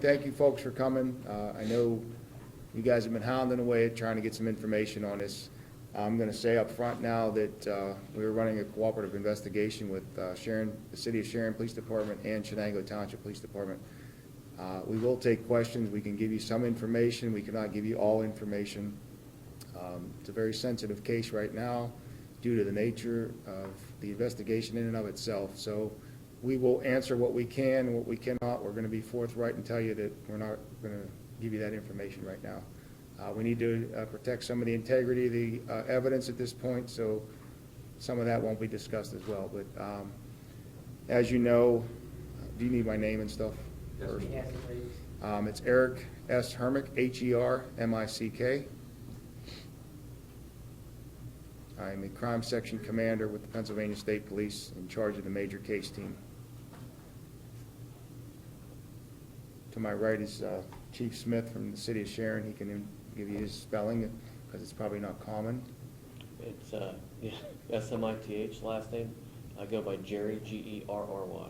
Thank you folks for coming. I know you guys have been hounding away trying to get some information on this. I'm going to say up front now that we are running a cooperative investigation with the City of Sharon Police Department and Shenango Township Police Department. We will take questions. We can give you some information. We cannot give you all information. It's a very sensitive case right now due to the nature of the investigation in and of itself. So we will answer what we can and what we cannot. We're going to be forthright and tell you that we're not going to give you that information right now. We need to protect some of the integrity of the evidence at this point, so some of that won't be discussed as well. But as you know, do you need my name and stuff? Yes, please. It's Eric S. Hermick, H-E-R-M-I-C-K. I'm a crime section commander with the Pennsylvania State Police in charge of the major case team. To my right is Chief Smith from the City of Sharon. He can give you his spelling because it's probably not common. It's S-M-I-T-H last name. I go by Jerry, G-E-R-R-Y.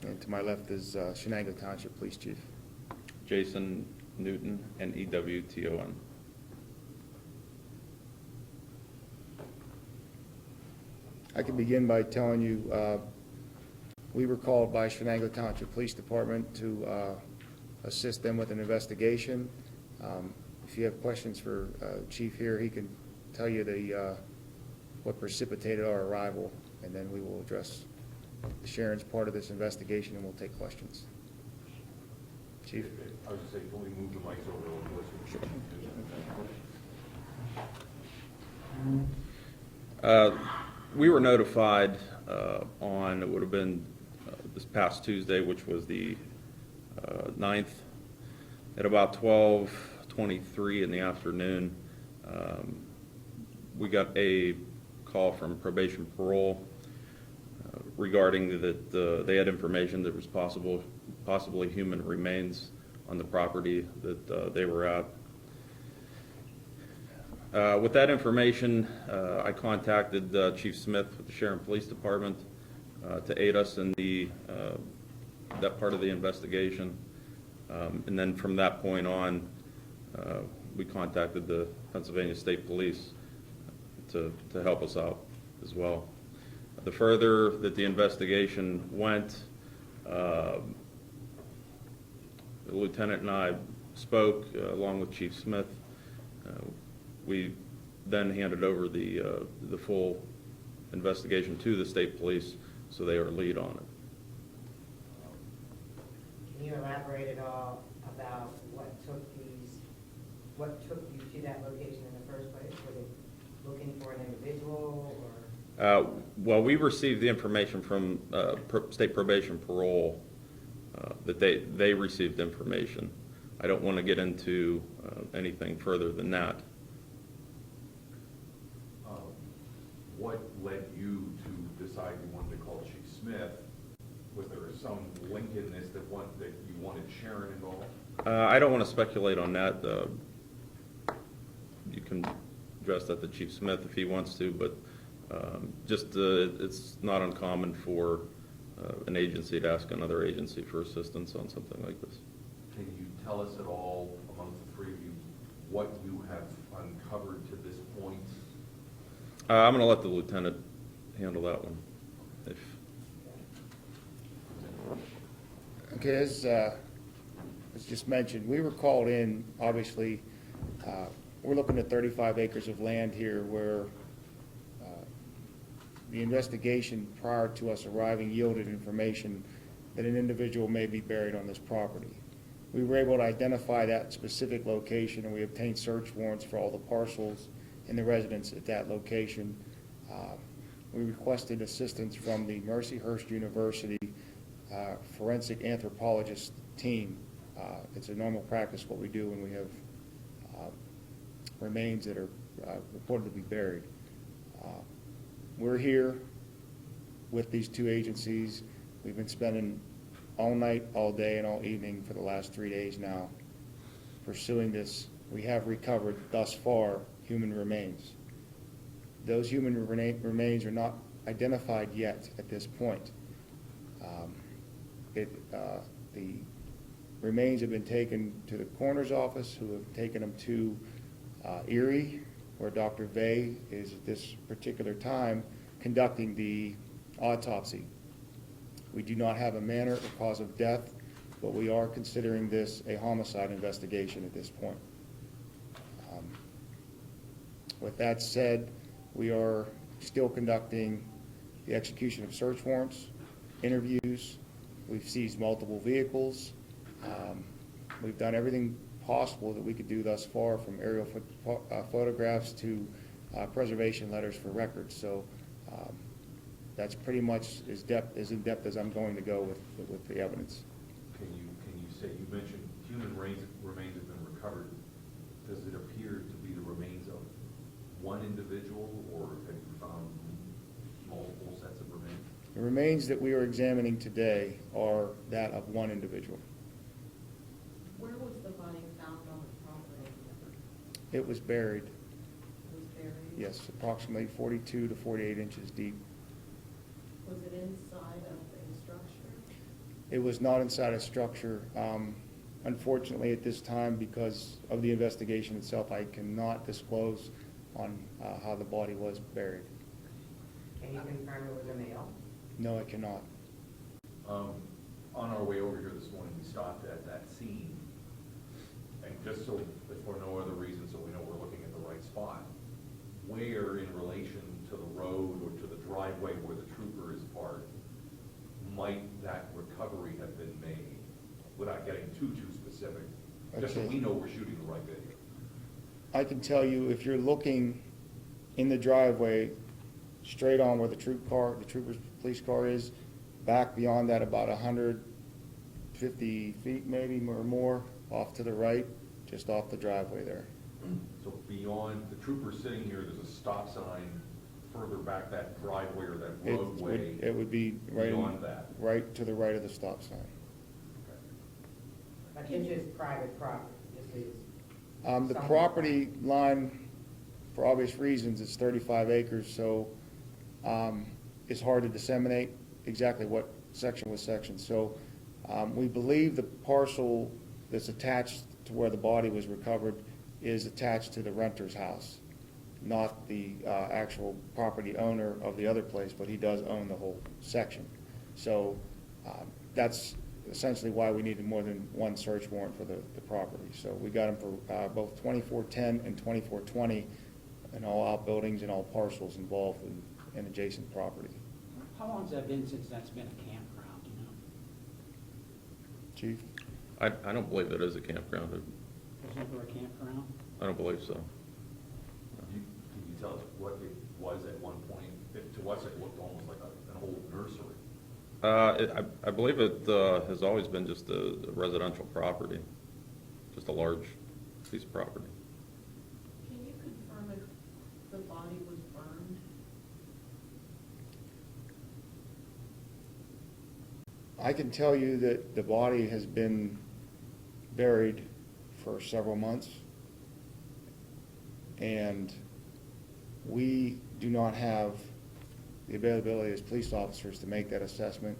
And to my left is Shenango Township Police Chief. Jason Newton, N-E-W-T-O-N. I can begin by telling you we were called by Shenango Township Police Department to assist them with an investigation. If you have questions for Chief here, he can tell you what precipitated our arrival, and then we will address Sharon's part of this investigation, and we'll take questions. Chief? I was going to say, can we move the mics over a little bit? Sure. We were notified on, it would have been this past Tuesday, which was the 9th, at about 12:23 in the afternoon. We got a call from probation parole regarding that they had information that was possibly human remains on the property that they were at. With that information, I contacted Chief Smith with the Sharon Police Department to aid us in that part of the investigation. And then from that point on, we contacted the Pennsylvania State Police to help us out as well. The further that the investigation went, the lieutenant and I spoke along with Chief Smith. We then handed over the full investigation to the state police, so they are lead on it. Can you elaborate at all about what took you to that location in the first place? Was it looking for an individual, or? Well, we received the information from state probation parole that they received information. I don't want to get into anything further than that. What led you to decide you wanted to call Chief Smith? Was there some link in this that you wanted Sharon involved? I don't want to speculate on that. You can address that to Chief Smith if he wants to, but it's not uncommon for an agency to ask another agency for assistance on something like this. Can you tell us at all, amongst the three of you, what you have uncovered to this point? I'm going to let the lieutenant handle that one. Okay, as just mentioned, we were called in, obviously, we're looking at 35 acres of land here where the investigation prior to us arriving yielded information that an individual may be buried on this property. We were able to identify that specific location, and we obtained search warrants for all the parcels and the residents at that location. We requested assistance from the Mercyhurst University forensic anthropologist team. It's a normal practice what we do when we have remains that are reported to be buried. We're here with these two agencies. We've been spending all night, all day, and all evening for the last 3 days now pursuing this. We have recovered thus far human remains. Those human remains are not identified yet at this point. the remains have been taken to the coroner's office, who have taken them to Erie, where Dr. Vey is at this particular time conducting the autopsy. We do not have a manner or cause of death, but we are considering this a homicide investigation at this point. With that said, we are still conducting the execution of search warrants, interviews. We've seized multiple vehicles. We've done everything possible that we could do thus far, from aerial photographs to preservation letters for records. So that's pretty much as in depth as I'm going to go with the evidence. Can you say, you mentioned human remains have been recovered. Does it appear to be the remains of one individual, or have you found multiple sets of remains? The remains that we are examining today are that of one individual. Where was the body found on the property? It was buried, It was buried? yes, approximately 42 to 48 inches deep. Was it inside of a structure? It was not inside a structure. Unfortunately, at this time, because of the investigation itself, I cannot disclose on how the body was buried. Can you confirm it was a male? No, I cannot. On our way over here this morning, we stopped at that scene, and just so, if for no other reason, so we know we're looking at the right spot, where in relation to the road or to the driveway where the trooper is parked, might that recovery have been made, without getting too specific? Just so Okay. we know we're shooting the right video. I can tell you, if you're looking in the driveway, straight on where the trooper's police car is, back beyond that about 150 feet maybe or more, off to the right, just off the driveway there. So beyond, the trooper sitting here, there's a stop sign further back that driveway or that roadway. It would be right, Beyond that. right to the right of the stop sign. Okay. But this is private property, this is. The someone's property line, for obvious reasons, it's 35 acres, so it's hard to disseminate exactly what section was sectioned. So we believe the parcel that's attached to where the body was recovered is attached to the renter's house, not the actual property owner of the other place, but he does own the whole section. So that's essentially why we needed more than one search warrant for the property. So we got them for both 2410 and 2420, and all outbuildings and all parcels involved in adjacent property. How long's that been since that's been a campground, you know? Chief? I don't believe it is a campground. Was it ever a campground? I don't believe so. Can you tell us what it was at one point? To us, it looked almost like an old nursery. I believe it has always been just a residential property, just a large piece of property. Can you confirm if the body was burned? I can tell you that the body has been buried for several months, and we do not have the availability as police officers to make that assessment.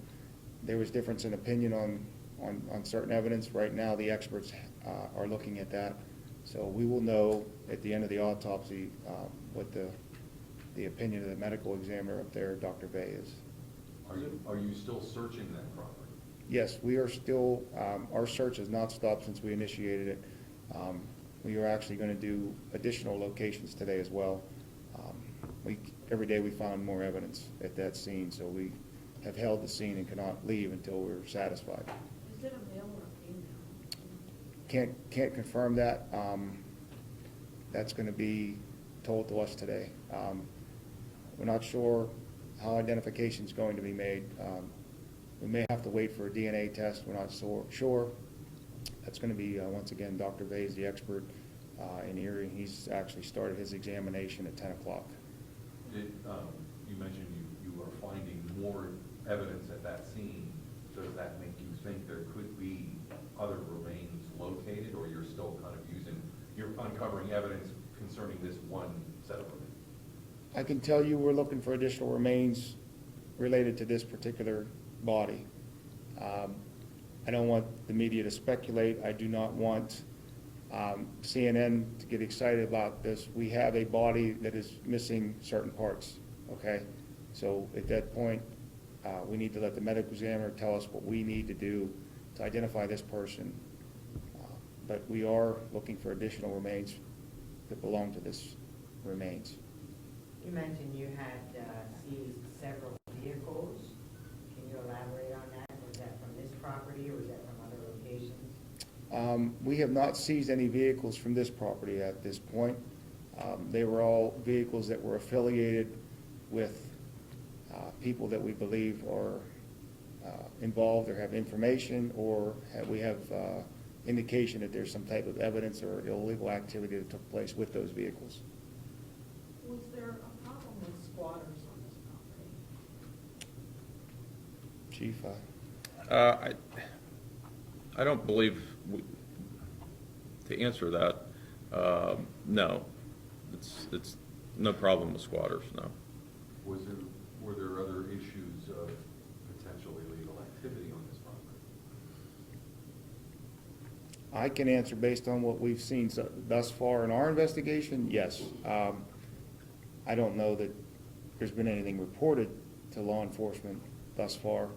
There was difference in opinion on certain evidence. Right now, the experts are looking at that. So we will know at the end of the autopsy what the opinion of the medical examiner up there, Dr. Vey, is. Are you still searching that property? Yes, we are still, our search has not stopped since we initiated it. We are actually going to do additional locations today as well. Every day we found more evidence at that scene, so we have held the scene and cannot leave until we're satisfied. Is it a male or a female? Can't confirm that. That's going to be told to us today. We're not sure how identification is going to be made. We may have to wait for a DNA test. We're not so sure. That's going to be, once again, Dr. Vey is the expert in Erie. He's actually started his examination at 10 o'clock. You mentioned you are finding more evidence at that scene. Does that make you think there could be other remains located, or you're still kind of you're uncovering evidence concerning this one set of remains? I can tell you we're looking for additional remains related to this particular body. I don't want the media to speculate. I do not want CNN to get excited about this. We have a body that is missing certain parts, okay? So at that point, we need to let the medical examiner tell us what we need to do to identify this person. But we are looking for additional remains that belong to this remains. You mentioned you had seized several vehicles. Can you elaborate on that? Was that from this property or was that from other locations? We have not seized any vehicles from this property at this point. They were all vehicles that were affiliated with people that we believe are involved or have information, or we have indication that there's some type of evidence or illegal activity that took place with those vehicles. Was there a problem with squatters on this property? Chief, I don't believe, to answer that, no. It's no problem with squatters, no. Were there other issues of potential illegal activity on this property? I can answer based on what we've seen thus far in our investigation, yes. I don't know that there's been anything reported to law enforcement thus far,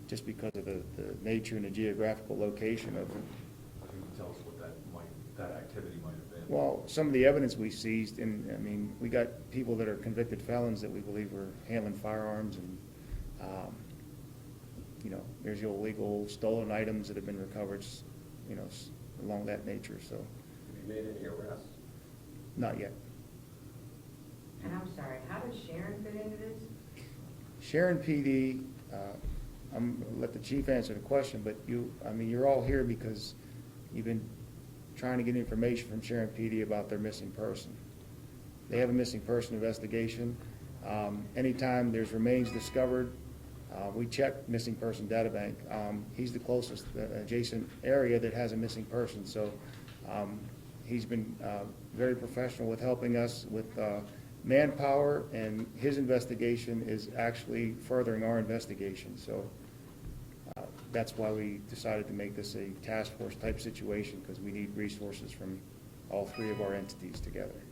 just because of the nature and the geographical location of it. Can you tell us what that activity might have been? Well, some of the evidence we seized, and, I mean, we got people that are convicted felons that we believe were handling firearms, and, you know, there's illegal stolen items that have been recovered, you know, along that nature, so. Have you made any arrests? Not yet. And I'm sorry, how does Sharon fit into this? Sharon PD, I'm gonna let the chief answer the question, but you're all here because you've been trying to get information from Sharon PD about their missing person. They have a missing person investigation. Anytime there's remains discovered, we check missing person databank. He's the closest adjacent area that has a missing person, so he's been very professional with helping us with manpower, and his investigation is actually furthering our investigation. So that's why we decided to make this a task force type situation, because we need resources from all three of our entities together.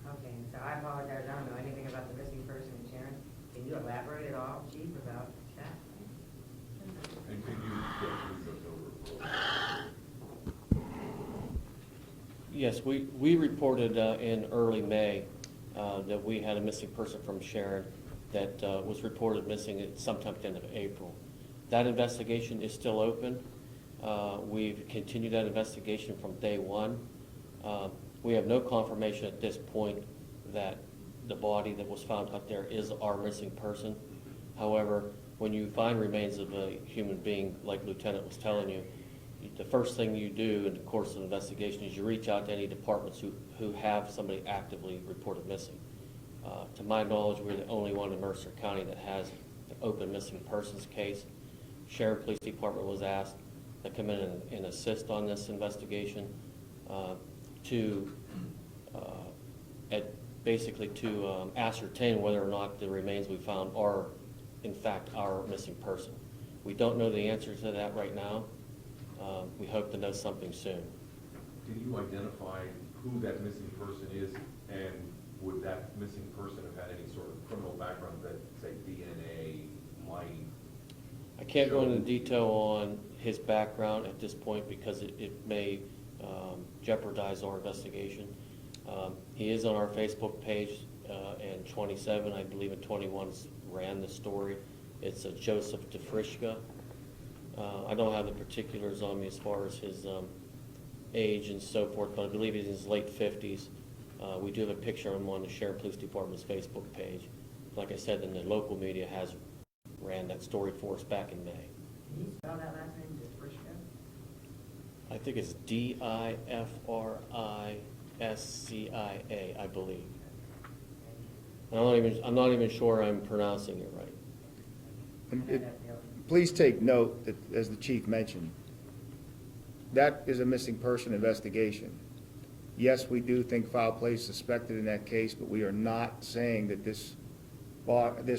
Okay, and so I apologize, I don't know anything about the missing person in Sharon. Can you elaborate at all, Chief, about that? And could you get those over? Yes, we reported in early May that we had a missing person from Sharon that was reported missing at sometime at the end of April. That investigation is still open. We've continued that investigation from day one. We have no confirmation at this point that the body that was found out there is our missing person. However, when you find remains of a human being, like Lieutenant was telling you, the first thing you do in the course of the investigation is you reach out to any departments who have somebody actively reported missing. To my knowledge, we're the only one in Mercer County that has an open missing persons case. Sharon Police Department was asked to come in and assist on this investigation to ascertain whether or not the remains we found are in fact our missing person. We don't know the answer to that right now. We hope to know something soon. Can you identify who that missing person is, and would that missing person have had any sort of criminal background that, say, DNA might? I can't go into detail on his background at this point because it may jeopardize our investigation. He is on our Facebook page, and 27, I believe in 21, ran the story. It's a Joseph DeFrischka. I don't have the particulars on me as far as his age and so forth, but I believe he's in his late 50s. We do have a picture of him on the Sharon Police Department's Facebook page. Like I said, then the local media has ran that story for us back in May. Can you spell that last name, DeFrischka? I think it's DIFRISCIA, I believe. And I'm not even sure I'm pronouncing it right. Please take note that, as the chief mentioned, that is a missing person investigation. Yes, we do think foul play is suspected in that case, but we are not saying that this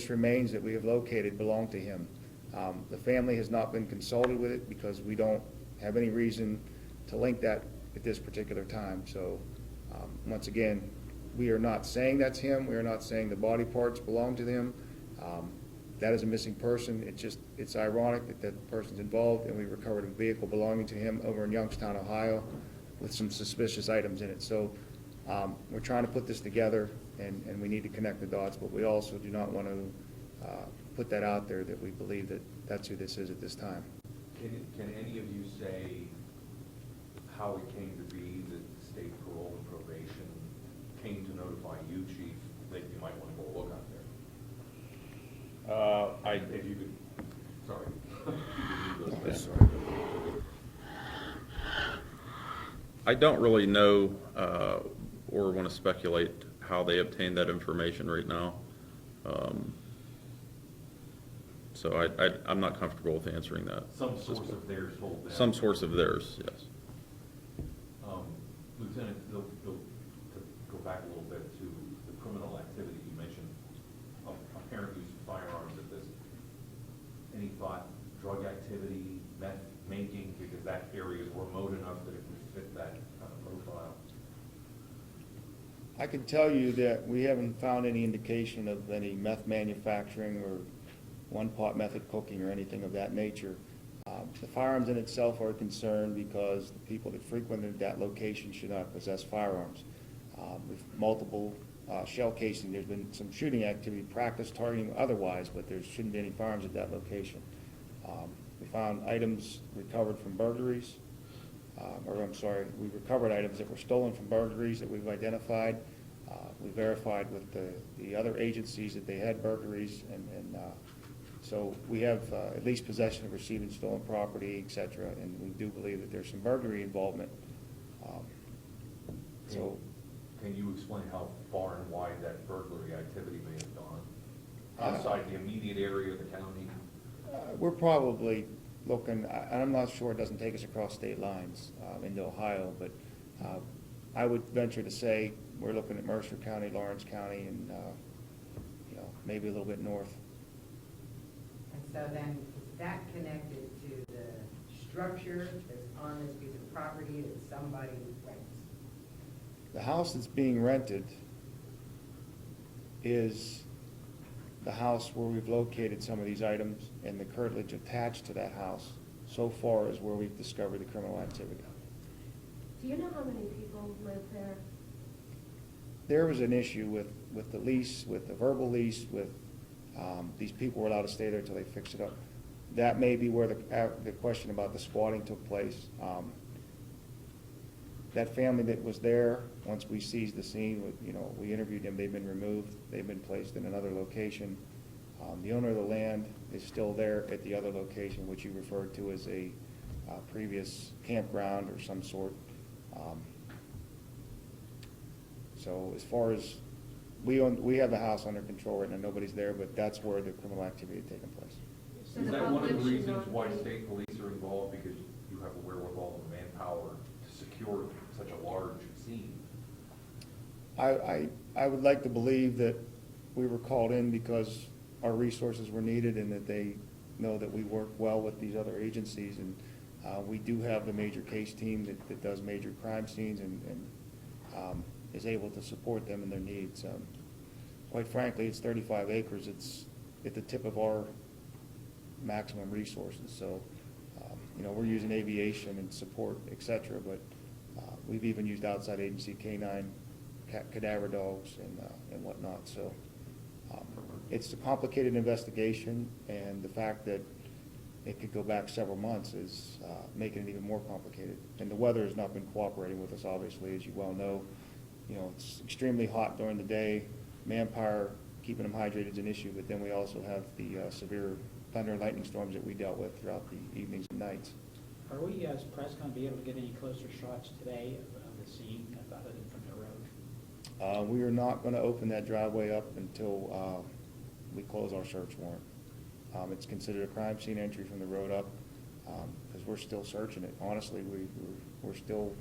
remains that we have located belong to him. The family has not been consulted with it because we don't have any reason to link that at this particular time. So, once again, we are not saying that's him. We are not saying the body parts belong to them. That is a missing person. It's ironic that that person's involved, and we recovered a vehicle belonging to him over in Youngstown, Ohio, with some suspicious items in it. So, we're trying to put this together, and we need to connect the dots, but we also do not want to put that out there that we believe that that's who this is at this time. Can any of you say how it came to be that the state parole and probation came to notify you, chief, that you might want to go look out there? If you could, sorry. I don't really know or want to speculate how they obtained that information right now. So I'm not comfortable with answering that. Some source of theirs told them. Some source of theirs, yes. Lieutenant, to go back a little bit to the criminal activity you mentioned, apparent use of firearms at this. Any thought, drug activity, meth making, because that area is remote enough that it would fit that profile? I can tell you that we haven't found any indication of any meth manufacturing or one-pot method cooking or anything of that nature. The firearms in itself are a concern because the people that frequented that location should not possess firearms. With multiple shell casing, there's been some shooting activity, practice targeting otherwise, but there shouldn't be any firearms at that location. We found items recovered from burglaries, we recovered items that were stolen from burglaries that we've identified. We verified with the other agencies that they had burglaries, and so we have at least possession of receiving stolen property, et cetera, and we do believe that there's some burglary involvement. Can you explain how far and wide that burglary activity may have gone? Outside the immediate area of the county? We're probably looking, I'm not sure it doesn't take us across state lines into Ohio, but I would venture to say we're looking at Mercer County, Lawrence County, and maybe a little bit north. And so then, is that connected to the structure that's on this piece of property that somebody rents? The house that's being rented is the house where we've located some of these items, and the curtilage attached to that house so far is where we've discovered the criminal activity. Do you know how many people live there? There was an issue with the lease, with the verbal lease, with these people were allowed to stay there until they fixed it up. That may be where the question about the squatting took place. That family that was there, once we seized the scene, we interviewed them, they've been removed, they've been placed in another location. The owner of the land is still there at the other location, which you referred to as a previous campground or some sort. So as far as, we have the house under control right now, nobody's there, but that's where the criminal activity had taken place. So Is the that one of the population reasons of why the- state police are involved, because you have the wherewithal and manpower to secure such a large scene? I would like to believe that we were called in because our resources were needed and that they know that we work well with these other agencies. And we do have the major case team that does major crime scenes and is able to support them in their needs. Quite frankly, it's 35 acres. It's at the tip of our maximum resources. So, we're using aviation and support, et cetera, but we've even used outside agency canine cadaver dogs and whatnot. So it's a complicated investigation, and the fact that it could go back several months is making it even more complicated. And the weather has not been cooperating with us, obviously, as you well know. It's extremely hot during the day. Manpower, keeping them hydrated is an issue, but then we also have the severe thunder and lightning storms that we dealt with throughout the evenings and nights. Are we, as press, going to be able to get any closer shots today of the scene other than from the road? We are not going to open that driveway up until we close our search warrant. It's considered a crime scene entry from the road up because we're still searching it. Honestly, we're still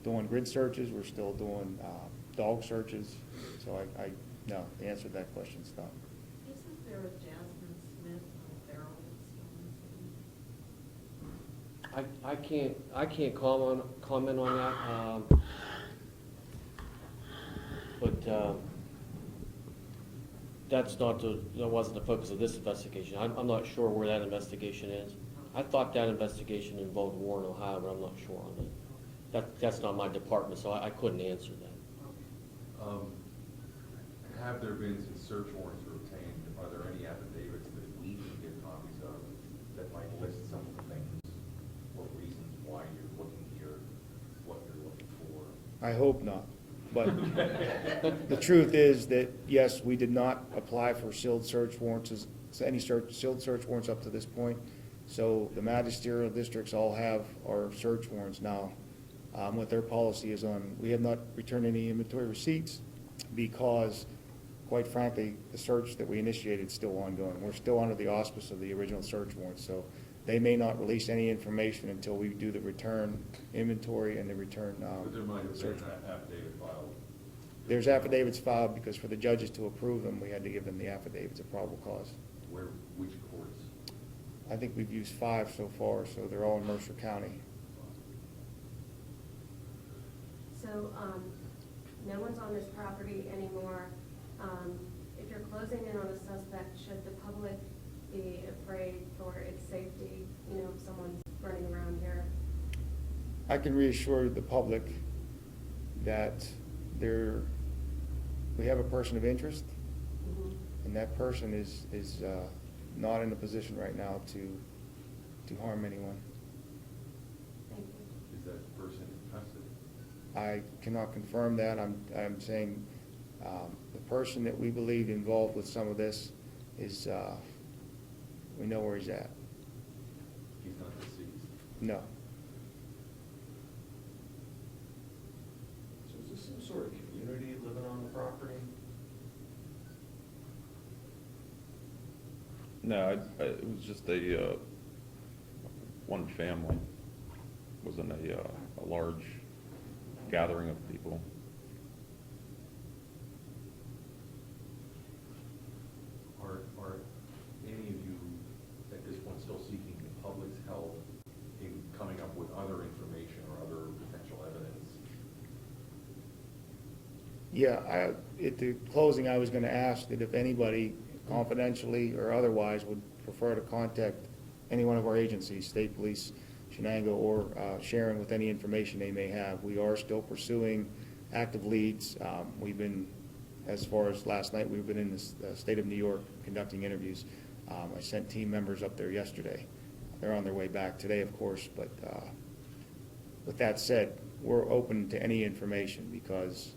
doing grid searches. We're still doing dog searches. So no, the answer to that question is no. Isn't there a Jasmine Smith on Farrell that's still I can't comment on that. But that wasn't the focus of this investigation. I'm not sure where that investigation is. I thought that investigation involved Warren, Ohio, but I'm not sure on that. That's not my department, so I couldn't answer that. Have there been, since search warrants were obtained, are there any affidavits that we can get copies of that might list some of the things, or reasons why you're looking here, what you're looking for? I hope not. But the truth is that, yes, we did not apply for sealed search warrants, sealed search warrants up to this point. So the magisterial districts all have our search warrants now. What their policy is on, we have not returned any inventory receipts because, quite frankly, the search that we initiated is still ongoing. We're still under the auspice of the original search warrant, so they may not release any information until we do the return inventory and the return But there might have been search. an affidavit filed. There's affidavits filed because for the judges to approve them, we had to give them the affidavits of probable cause. Which courts? I think we've used 5 so far, so they're all in Mercer County. So, no one's on this property anymore. If you're closing in on a suspect, should the public be afraid for its safety? You know, if someone's running around here. I can reassure the public that we have a person of interest, and that person is not in a position right now to harm anyone. Thank you. Is that person in custody? I cannot confirm that. I'm saying the person that we believe involved with some of this is, we know where he's at. He's not deceased? No. So is this some sort of community living on the property? No, it was just one family. Wasn't a large gathering of people. Are any of you at this point still seeking the public's help in coming up with other information or other potential evidence? Yeah, at the closing, I was going to ask that if anybody confidentially or otherwise would prefer to contact any one of our agencies, State Police, Shenango, or Sharon, with any information they may have. We are still pursuing active leads. We've been, as far as last night, we've been in the state of New York conducting interviews. I sent team members up there yesterday. They're on their way back today, of course, but with that said, we're open to any information because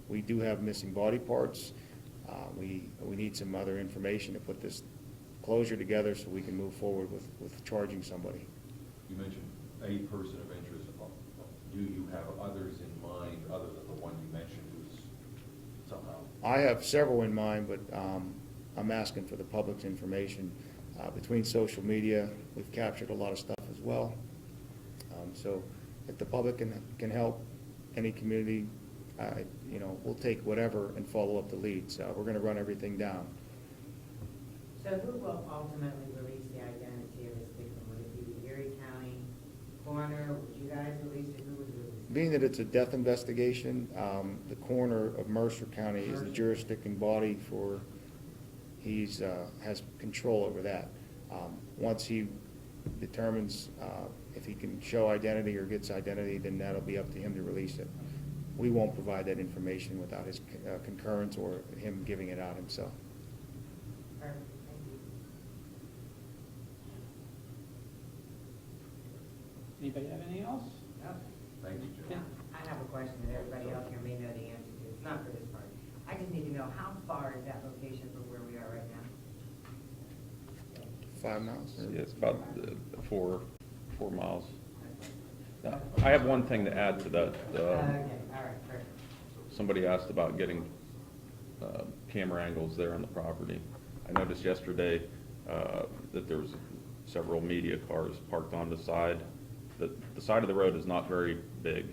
we do have missing body parts. We need some other information to put this closure together so we can move forward with charging somebody. You mentioned a person of interest. Do you have others in mind other than the one you mentioned who's somehow? I have several in mind, but I'm asking for the public's information. Between social media, we've captured a lot of stuff as well. So if the public can help any community, we'll take whatever and follow up the leads. We're going to run everything down. So who will ultimately release the identity of this victim? Would it be the Erie County coroner? Would you guys release it? Who would release it? Being that it's a death investigation, the coroner of Mercer County is the jurisdicting body for, has control over that. Once he determines if he can show identity or gets identity, then that'll be up to him to release it. We won't provide that information without his concurrence or him giving it out himself. Perfect, thank you. Anybody have anything else? No. Thank you, Jim. I have a question that everybody else here may know the answer to. It's not for this part. I just need to know, how far is that location from where we are right now? 5 miles? Yeah, it's about 4 miles. I have one thing to add to that. Okay, all right, perfect. Somebody asked about getting camera angles there on the property. I noticed yesterday that there was several media cars parked on the side. The side of the road is not very big,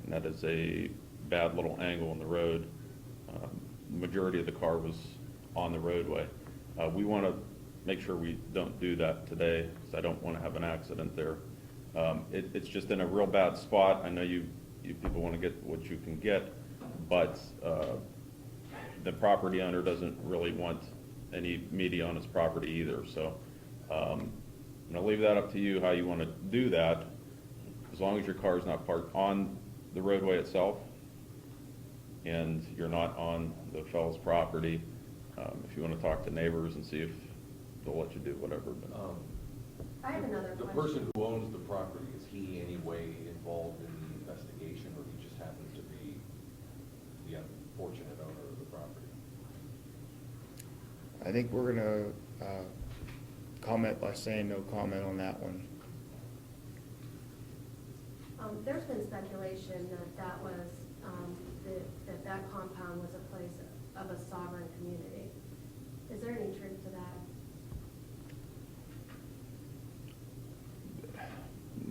and that is a bad little angle in the road. The majority of the car was on the roadway. We want to make sure we don't do that today, because I don't want to have an accident there. It's just in a real bad spot. I know you people want to get what you can get, but the property owner doesn't really want any media on his property either. So I'm going to leave that up to you how you want to do that, as long as your car is not parked on the roadway itself and you're not on the fellow's property. If you want to talk to neighbors and see if they'll let you do whatever. But I have another The question. person who owns the property, is he in any way involved in the investigation, or he just happens to be the unfortunate owner of the property? I think we're gonna comment by saying no comment on that one. There's been speculation that was, that compound was a place of a sovereign community. Is there any truth to that?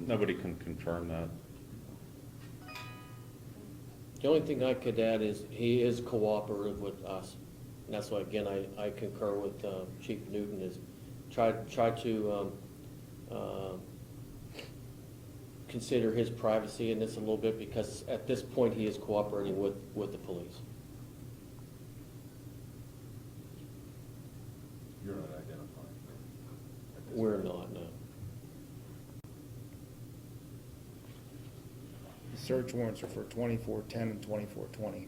nobody can confirm that. The only thing I could add is he is cooperative with us. And that's why, again, I concur with Chief Newton, is try to consider his privacy in this a little bit, because at this point, he is cooperating with the police. You're not identifying at this We're point. not, no. The search warrants are for 2410 and 2420.